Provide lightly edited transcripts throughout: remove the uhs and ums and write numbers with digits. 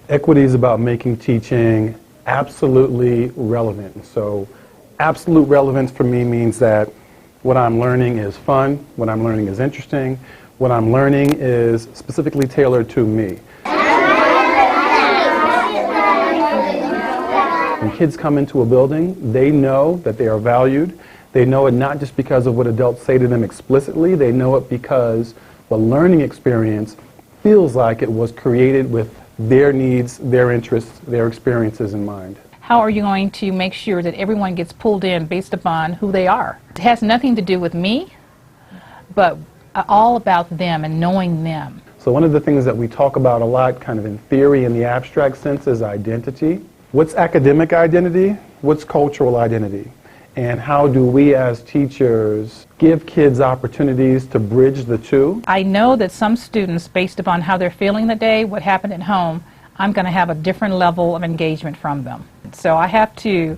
Equity is about making teaching absolutely relevant. So absolute relevance for me means that what I'm learning is fun, what I'm learning is interesting, what I'm learning is specifically tailored to me. When kids come into a building, they know that they are valued. They know it not just because of what adults say to them explicitly, they know it because the learning experience feels like it was created with their needs, their interests, their experiences in mind. How are you going to make sure that everyone gets pulled in based upon who they are? It has nothing to do with me, but all about them and knowing them. So one of the things that we talk about a lot, kind of in theory in the abstract sense, is identity. What's academic identity? What's cultural identity? And how do we as teachers give kids opportunities to bridge the two? I know that some students, based upon how they're feeling that day, what happened at home, I'm going to have a different level of engagement from them. So I have to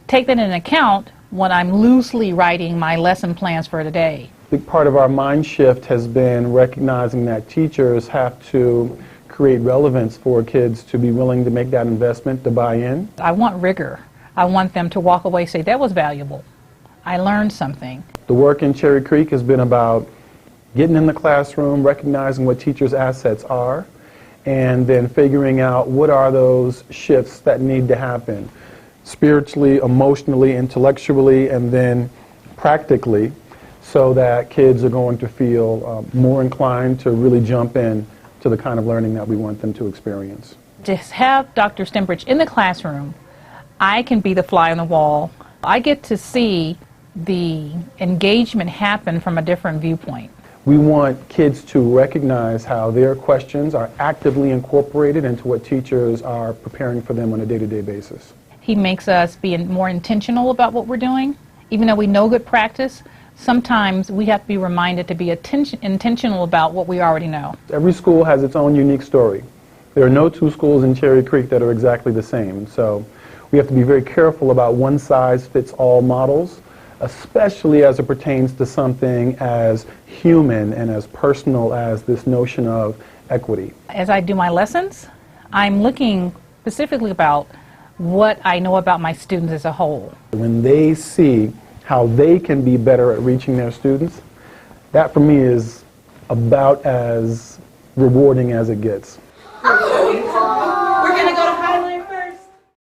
take that into account when I'm loosely writing my lesson plans for the day. A big part of our mind shift has been recognizing that teachers have to create relevance for kids to be willing to make that investment, to buy in. I want rigor. I want them to walk away and say, that was valuable. I learned something. The work in Cherry Creek has been about getting in the classroom, recognizing what teachers' assets are, and then figuring out what are those shifts that need to happen spiritually, emotionally, intellectually, and then practically, so that kids are going to feel more inclined to really jump in to the kind of learning that we want them to experience. To have Dr. Stembridge in the classroom, I can be the fly on the wall. I get to see the engagement happen from a different viewpoint. We want kids to recognize how their questions are actively incorporated into what teachers are preparing for them on a day-to-day basis. He makes us be more intentional about what we're doing. Even though we know good practice, sometimes we have to be reminded to be intentional about what we already know. Every school has its own unique story. There are no two schools in Cherry Creek that are exactly the same. So we have to be very careful about one-size-fits-all models, especially as it pertains to something as human and as personal as this notion of equity. As I do my lessons, I'm looking specifically about what I know about my students as a whole. When they see how they can be better at reaching their students, that for me is about as rewarding as it gets.